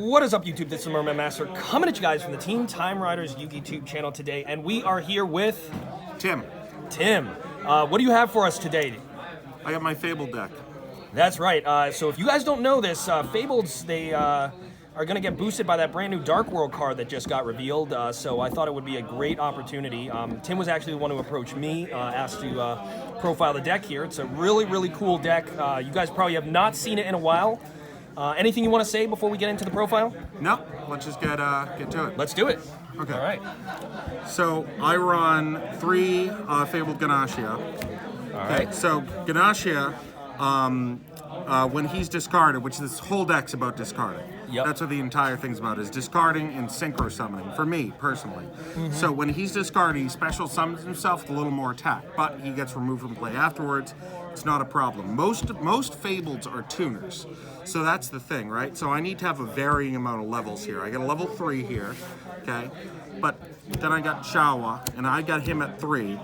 What is up, YouTube? This is Merman Master coming at you guys from the Team Time Riders YouTube channel today, and we are here with Tim. What do you have for us today? I got my FABLED deck. That's right. So if you guys don't know this, Fableds, they are going to get boosted by that brand new Dark World card that just got revealed. So I thought it would be a great opportunity. Tim was actually the one who approached me, asked to profile the deck here. It's a really, really cool deck. You guys probably have not seen it in a while. Anything you want to say before we get into the profile? No, let's just get to it. Let's do it. Okay. All right. So I run 3 Fabled Ganashia. All right. So Ganashia, when he's discarded, which this whole deck's about discarding. Yep. That's what the entire thing's about, is discarding and synchro summoning, for me, personally. So when he's discarded, he special summons himself with a little more attack, but he gets removed from play afterwards. It's not a problem. Most Fableds are tuners. So that's the thing, right? So I need to have a varying amount of levels here. I got a level 3 here, okay? But then I got Shawa, and I got him at 3.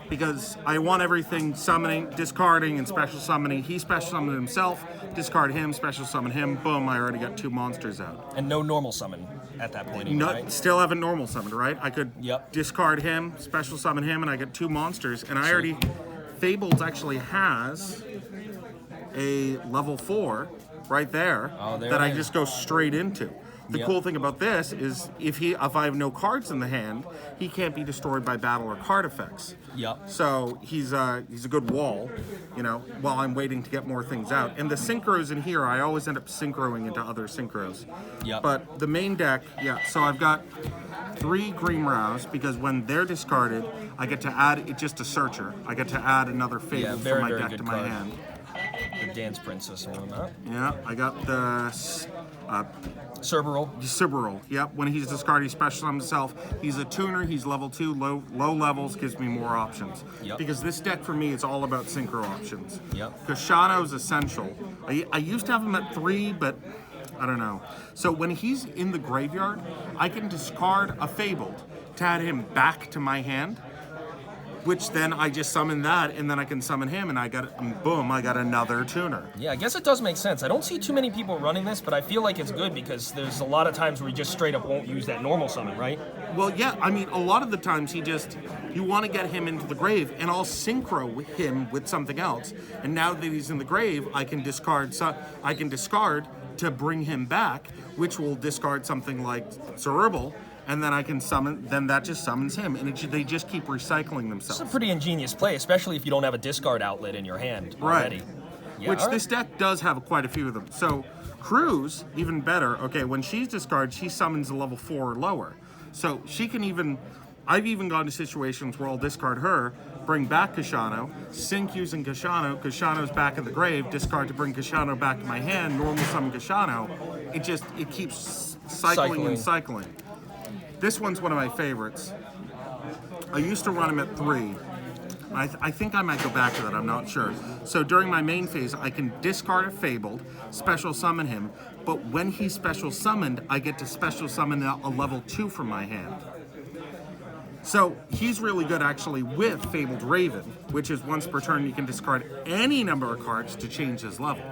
Because I want everything summoning, discarding, and special summoning. He special summoned himself, discard him, special summon him, boom, I already got 2 monsters out. And no normal summon at that point either, right? Still haven't normal summoned, right? I could discard him, special summon him, and I get 2 monsters. And I already, Fabled actually has a level 4 right there, that I just go straight into. The cool thing about this is if I have no cards in the hand, he can't be destroyed by battle or card effects. So he's a good wall, you know, while I'm waiting to get more things out. And the synchros in here, I always end up synchroing into other synchros. But the main deck, so I've got 3 Green Rouse, because when they're discarded, I get to add, it's just a searcher. I get to add another Fable from my deck to my hand. The Dance Princess and whatnot. Yeah, I got the Cerberus. Yep, when he's discarded, he special summons himself. He's a tuner, he's level 2, low levels, gives me more options. Because this deck for me is all about synchro options. Kashano is essential. I used to have him at 3, but I don't know. So when he's in the graveyard, I can discard a Fabled to add him back to my hand, which then I just summon that, and then I can summon him, and boom, I got another tuner. Yeah, I guess it does make sense. I don't see too many people running this, but I feel like it's good because there's a lot of times where he just straight up won't use that normal summon, right? Well, yeah, I mean, a lot of the times you want to get him into the grave, and I'll synchro him with something else. And now that he's in the grave, I can discard to bring him back, which will discard something like Cerebral. And then I can summon, then that just summons him, and they just keep recycling themselves. It's a pretty ingenious play, especially if you don't have a discard outlet in your hand already. Which this deck does have quite a few of them. So Cruz, even better, okay, when she's discarded, she summons a level 4 or lower. So she can even, I've even gone to situations where I'll discard her, bring back Kashano, sync using Kashano, Kashano's back in the grave, discard to bring Kashano back to my hand, normal summon Kashano. It keeps cycling and cycling. This one's one of my favorites. I used to run him at 3. I think I might go back to that, I'm not sure. So during my main phase, I can discard a Fabled, special summon him, but when he's special summoned, I get to special summon a level 2 from my hand. So he's really good actually with Fabled Raven, which is once per turn you can discard any number of cards to change his level.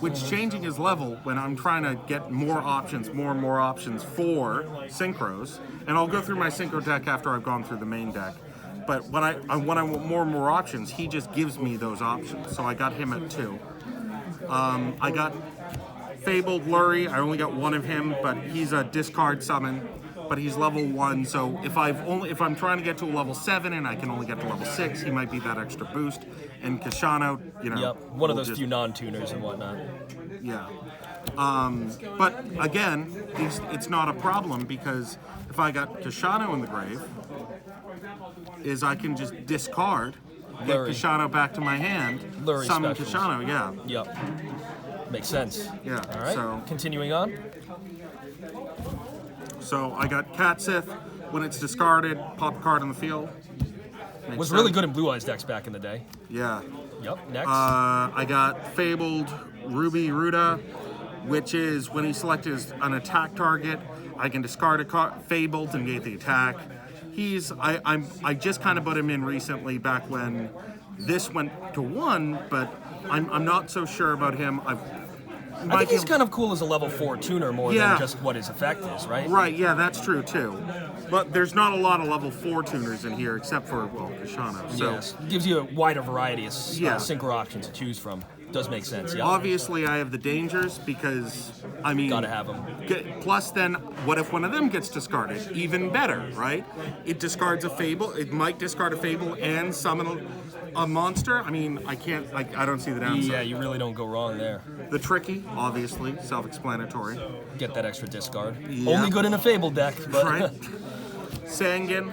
Which changing his level when I'm trying to get more and more options for synchros, and I'll go through my synchro deck after I've gone through the main deck. But when I want more and more options, he just gives me those options. So I got him at 2. I got Fabled Lurie. I only got 1 of him, but he's a discard summon. But he's level 1, so if I'm trying to get to a level 7 and I can only get to level 6, he might be that extra boost. And Kashano, you know, one of those few non-tuners and whatnot. But again, it's not a problem because if I got Kashano in the grave, is I can just discard, get Kashano back to my hand, summon Kashano, Makes sense. Yeah. All right. So continuing on. So I got Catsith. When it's discarded, pop a card on the field. Was really good in Blue Eyes decks back in the day. Yeah. Next. I got Fabled Ruby Ruda, which is when he selects an attack target, I can discard a card, Fabled, and get the attack. I just kind of put him in recently back when this went to 1, but I'm not so sure about him. I think he's kind of cool as a level 4 tuner more Yeah. than just what his effect is, right? Right, yeah, that's true too. But there's not a lot of level 4 tuners in here except for, well, Kashano. So Yes. Gives you a wider variety of Yeah. synchro options to choose from. Does make sense, yeah. obviously I have the dangers because, I mean... Gotta have them. Plus then, what if one of them gets discarded? Even better, right? It discards a Fable, it might discard a Fable and summon a monster. I mean, I don't see the downside. Yeah, you really don't go wrong there. The Tricky, obviously, self-explanatory. Get that extra discard. Yeah. Only good in a Fable deck, but Right? Sangan,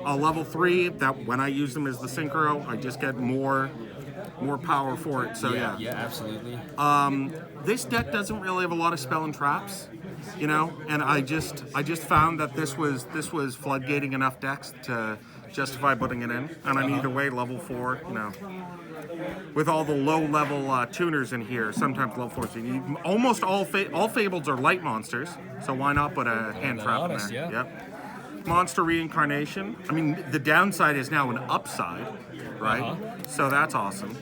a level 3, that when I use them as the Synchro, I just get more power for it, so yeah. Yeah, absolutely. This deck doesn't really have a lot of spell and traps, you know, and I just found that this was floodgating enough decks to justify putting it in, and I'm either way level 4, you know. With all the low-level tuners in here, sometimes level 4. So almost all Fableds are light monsters, so why not put a hand trap in honest, there? yeah. Yep. Monster reincarnation. I mean, the downside is now an upside, right? So that's awesome.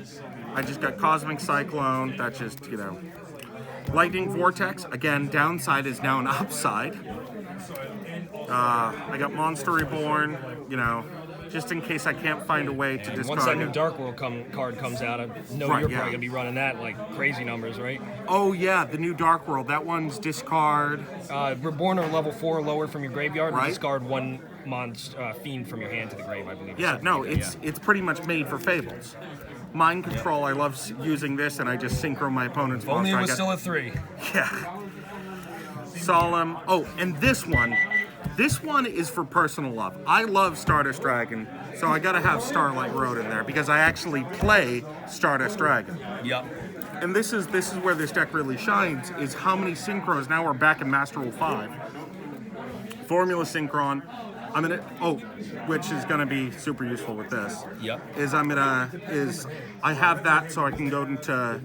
I just got Cosmic Cyclone. That's just, you know. Lightning Vortex. Again, downside is now an upside. I got Monster Reborn, you know, just in case I can't find a way to discard once that new it. Dark World card comes out, I know Right, you're yeah. probably gonna be running that like crazy numbers, right? Oh yeah, the new Dark World. That one's discard. Reborn or level 4 or lower from your graveyard, and Right. discard one fiend from your hand to the grave, I believe. Yeah, Something no, like that, it's pretty much made for Fables. Mind Control, I love using this, and I just synchro my opponent's If only it monster. was still a 3. Yeah. Solemn. Oh, and this one is for personal love. I love Stardust Dragon, so I gotta have Starlight Road in there because I actually play Stardust Dragon. Yep. And this is where this deck really shines, is how many synchros. Now we're back in Master Rule 5. Formula Synchron. Which is gonna be super useful with this. Yep. I have that so I can go into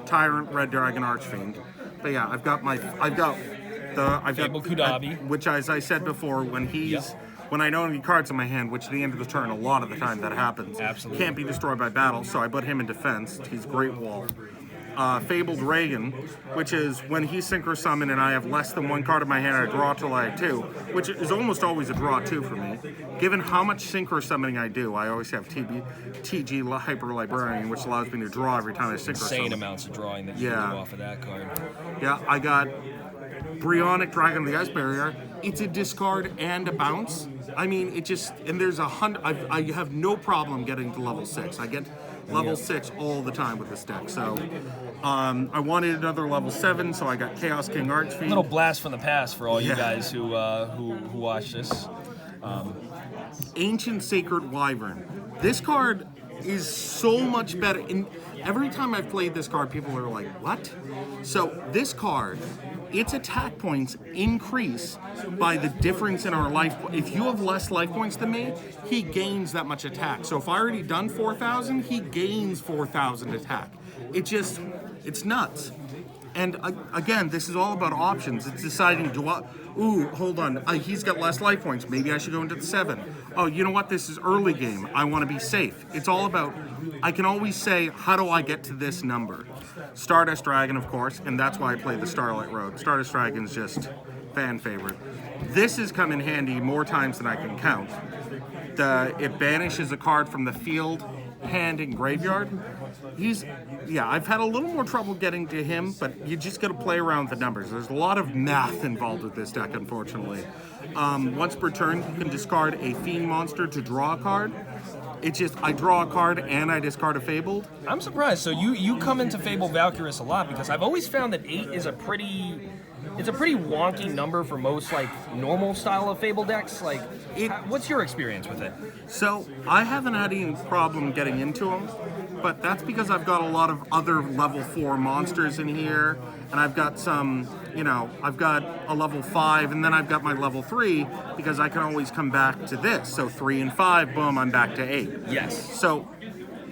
Tyrant, Red Dragon, Archfiend. But yeah, I've got Fabled Kudabi. which, as I said before, when I don't have any cards in my hand, which at the end of the turn, a lot of the time that happens, Absolutely. can't be destroyed by battle, so I put him in defense. He's Great Wall. Fabled Reagan, which is when he's Synchro Summon and I have less than one card in my hand, I draw till I have 2, which is almost always a draw 2 for me. Given how much Synchro Summoning I do, I always have TG Hyper Librarian, which allows me to draw every time I Synchro Insane Summon. amounts of drawing that you Yeah. can do off of that card. Yeah, I got Bryonic Dragon of the Ice Barrier. It's a discard and a bounce. I mean, it just, and there's 100, I have no problem getting to level 6. I get level 6 all the time with this deck. So I wanted another level 7, so I got Chaos King Archfiend. Little blast from the past for all you Yeah. guys who watch this. Ancient Sacred Wyvern. This card is so much better. And every time I've played this card, people are like, what? So this card, its attack points increase by the difference in our life. If you have less life points than me, he gains that much attack. So if I already done 4,000, he gains 4,000 attack. It's nuts. And again, this is all about options. It's deciding, hold on, he's got less life points. Maybe I should go into the 7. Oh, you know what? This is early game. I want to be safe. It's all about, I can always say, how do I get to this number? Stardust Dragon, of course, and that's why I play the Starlight Road. Stardust Dragon's just fan favorite. This has come in handy more times than I can count. It banishes a card from the field, hand, and graveyard. I've had a little more trouble getting to him, but you just got to play around with the numbers. There's a lot of math involved with this deck, unfortunately. Once per turn, you can discard a Fiend monster to draw a card. It's just, I draw a card and I discard a Fabled. I'm surprised. So you come into Fable Valkyrus a lot because I've always found that 8 is a pretty wonky number for most like normal style of Fable decks. Like, what's your experience with it? So I haven't had any problem getting into them, but that's because I've got a lot of other level 4 monsters in here, and I've got some, I've got a level 5, and then I've got my level 3 because I can always come back to this. So 3 and 5, boom, I'm back to 8. Yes. So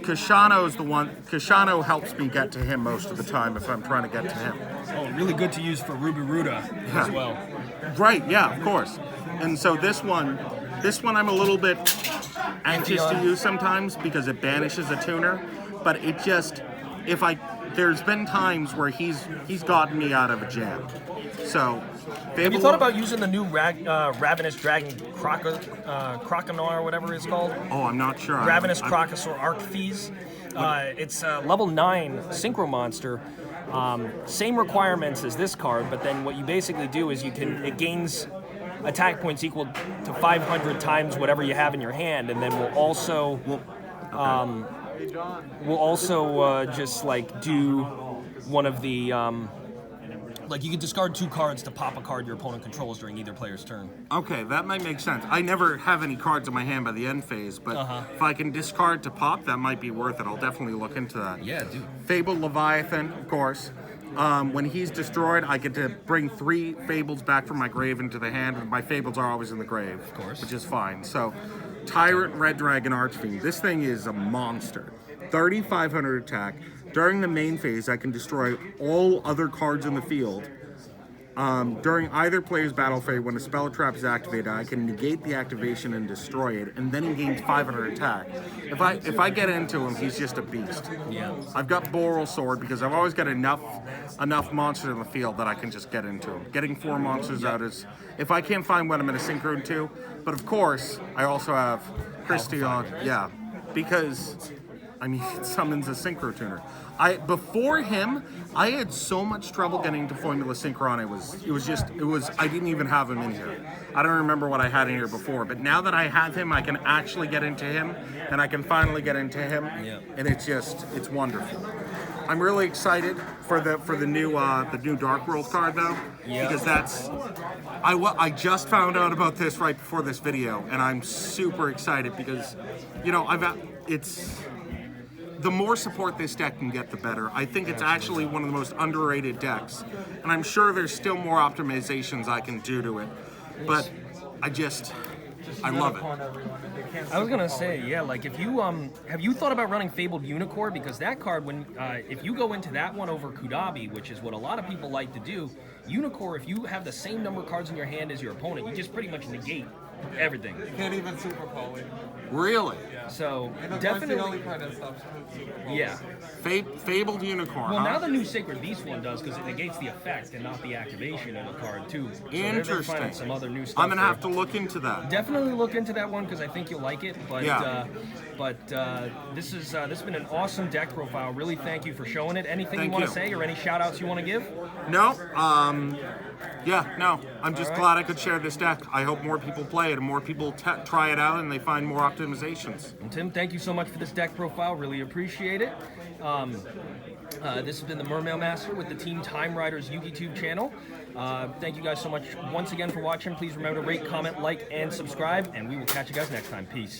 Kashano's the one. Kashano helps me get to him most of the time if I'm trying to get to him. Oh, really good to use for Ruby Ruda as well. Right, yeah, of course. And so this one I'm a little bit anxious to use sometimes because it banishes a tuner, but it just, if I there's been times where he's gotten me out of a jam. So, Have you thought about using the new Ravenous Dragon Croconaur, or whatever it's called? Oh, I'm not sure. Ravenous Crocosaur Arcthes. It's a level 9 synchro monster. Same requirements as this card, but then what you basically do is it gains attack points equal to 500 times whatever you have in your hand, and then we'll also just like do one of the like you can discard 2 cards to pop a card your opponent controls during either player's turn. Okay, that might make sense. I never have any cards in my hand by the end phase, but if I can discard to pop, that might be worth it. I'll definitely look into that. Yeah, dude. Fabled Leviathan, of course. When he's destroyed, I get to bring 3 Fables back from my grave into the hand, and my Fables are always in the grave, of course, which is fine. So, Tyrant Red Dragon Archfiend. This thing is a monster. 3,500 attack. During the main phase, I can destroy all other cards in the field. During either player's battle phase, when a spell trap is activated, I can negate the activation and destroy it, and then he gains 500 attack. If I get into him, he's just a beast. Yeah. I've got Boral Sword because I've always got enough monsters in the field that I can just get into him. Getting 4 monsters out is, if I can't find one, I'm in a synchro 2. But of course, I also have Christian, yeah, because I mean, it summons a synchro tuner. Before him, I had so much trouble getting to Formula Synchron. I didn't even have him in here. I don't remember what I had in here before, but now that I have him, I can actually get into him, and I can finally get into him, and it's wonderful. I'm really excited for the new Dark World card though, because I just found out about this right before this video, and I'm super excited because, you know, the more support this deck can get, the better. I think it's actually one of the most underrated decks, and I'm sure there's still more optimizations I can do to it, but I love it. I was gonna say, yeah, like if you have you thought about running Fabled Unicorn, because that card, when if you go into that one over Kudabi, which is what a lot of people like to do, Unicorn, if you have the same number of cards in your hand as your opponent, you just pretty much negate everything. You can't even super poly. Really? Yeah. So And definitely, the only card that stops super poly. yeah. Fabled Unicorn. Well, huh? now the new Sacred Beast one does, because it negates the effect and not the activation of the card too. So they're finding some other new stuff. I'm gonna have to look into that. Definitely look into that one because I think you'll like it. But this has been an awesome deck profile. Really, thank you for showing it. Anything you want to say or any shout outs you want to give? No. No. I'm just glad I could share this deck. I hope more people play it and more people try it out and they find more optimizations. And Tim, thank you so much for this deck profile. Really appreciate it. This has been the Mermail Master with the Team Time Riders YouTube channel. Thank you guys so much once again for watching. Please remember to rate, comment, like, and subscribe, and we will catch you guys next time. Peace.